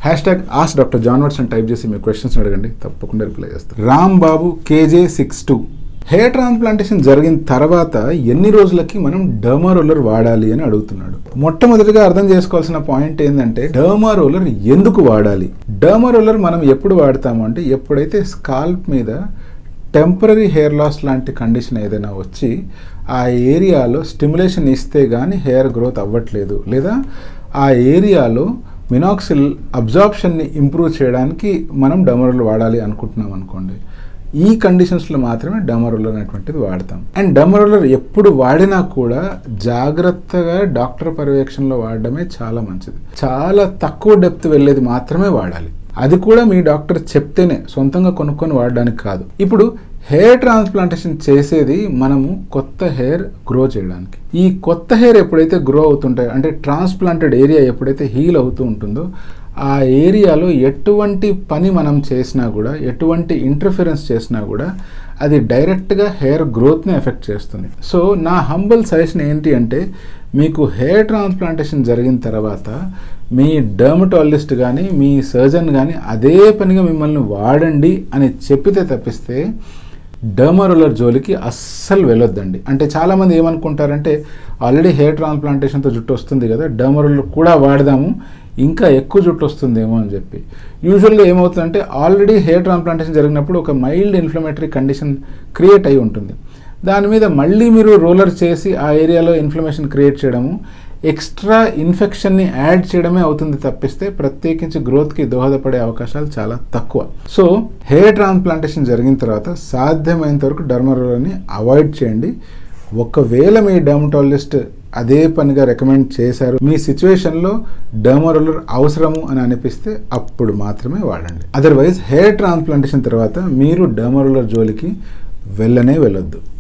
#Ask Dr. John Watson type చేసి మీ questions అడగండి, తప్పకుండా రిప్లై చేస్తాను. రాంబాబు KJ62 హెయిర్ ట్రాన్స్ప్లాంటేషన్ జరిగిన తర్వాత ఎన్ని రోజులకి మనం డర్మా రోలర్ వాడాలి అని అడుగుతున్నాడు. మొట్టమొదటిగా అర్థం చేసుకోవాల్సిన పాయింట్ ఏంటంటే డర్మా రోలర్ ఎందుకు వాడాలి. డర్మా రోలర్ మనం ఎప్పుడు వాడతాము అంటే ఎప్పుడైతే స్కాల్ప్ మీద టెంపరీ హెయిర్ లాస్ లాంటి కండిషన్ ఏదైనా వచ్చి ఆ ఏరియాలో స్టిమ్యులేషన్ ఇస్తే కానీ హెయిర్ గ్రోత్ అవ్వట్లేదు, లేదా ఆ ఏరియాలో మినాక్సిల్ అబ్జార్ప్షన్ని ఇంప్రూవ్ చేయడానికి మనం డర్మా రోలర్ వాడాలి అనుకుంటున్నాం అనుకోండి, ఈ కండిషన్స్లో మాత్రమే డర్మా రోలర్ అనేటువంటిది వాడతాం. అండ్ డర్మా రోలర్ ఎప్పుడు వాడినా కూడా జాగ్రత్తగా డాక్టర్ పర్యవేక్షణలో వాడడమే చాలా మంచిది. చాలా తక్కువ డెప్త్ వెళ్ళేది మాత్రమే వాడాలి. అది కూడా మీ డాక్టర్ చెప్తేనే, సొంతంగా కొనుక్కొని వాడడానికి కాదు. ఇప్పుడు హెయిర్ ట్రాన్స్ప్లాంటేషన్ చేసేది మనము కొత్త హెయిర్ గ్రో చేయడానికి. ఈ కొత్త హెయిర్ ఎప్పుడైతే గ్రో అవుతుంటాయో అంటే ట్రాన్స్ప్లాంటెడ్ ఏరియా ఎప్పుడైతే హీల్ అవుతూ ఉంటుందో ఆ ఏరియాలో ఎటువంటి పని మనం చేసినా కూడా, ఎటువంటి ఇంటర్ఫిరెన్స్ చేసినా కూడా అది డైరెక్ట్గా హెయిర్ గ్రోత్ని ఎఫెక్ట్ చేస్తుంది. సో నా హంబల్ సజెషన్ ఏంటి అంటే మీకు హెయిర్ ట్రాన్స్ప్లాంటేషన్ జరిగిన తర్వాత మీ డర్మటాలజిస్ట్ కానీ మీ సర్జన్ కానీ అదే పనిగా మిమ్మల్ని వాడండి అని చెప్పితే తప్పిస్తే డర్మా రోలర్ జోలికి అస్సలు వెళ్ళొద్దండి. అంటే చాలామంది ఏమనుకుంటారంటే ఆల్రెడీ హెయిర్ ట్రాన్స్ప్లాంటేషన్తో జుట్టు వస్తుంది కదా, డర్మా రోలర్ కూడా వాడదాము ఇంకా ఎక్కువ జుట్టు వస్తుందేమో అని చెప్పి. యూజువల్గా ఏమవుతుందంటే ఆల్రెడీ హెయిర్ ట్రాన్స్ప్లాంటేషన్ జరిగినప్పుడు ఒక మైల్డ్ ఇన్ఫ్లమేటరీ కండిషన్ క్రియేట్ అయి ఉంటుంది. దాని మీద మళ్ళీ మీరు రోలర్ చేసి ఆ ఏరియాలో ఇన్ఫ్లమేషన్ క్రియేట్ చేయడము, ఎక్స్ట్రా ఇన్ఫెక్షన్ని యాడ్ చేయడమే అవుతుంది తప్పిస్తే ప్రత్యేకించి గ్రోత్కి దోహదపడే అవకాశాలు చాలా తక్కువ. సో హెయిర్ ట్రాన్స్ప్లాంటేషన్ జరిగిన తర్వాత సాధ్యమైనంత వరకు డర్మా రోలర్ని అవాయిడ్ చేయండి. ఒకవేళ మీ డర్మటాలజిస్ట్ అదే పనిగా రికమెండ్ చేశారు, మీ సిచ్యువేషన్లో డర్మా రోలర్ అవసరము అని అనిపిస్తే అప్పుడు మాత్రమే వాడండి. అదర్వైజ్ హెయిర్ ట్రాన్స్ప్లాంటేషన్ తర్వాత మీరు డర్మా రోలర్ జోలికి వెళ్ళనే వెళ్ళొద్దు.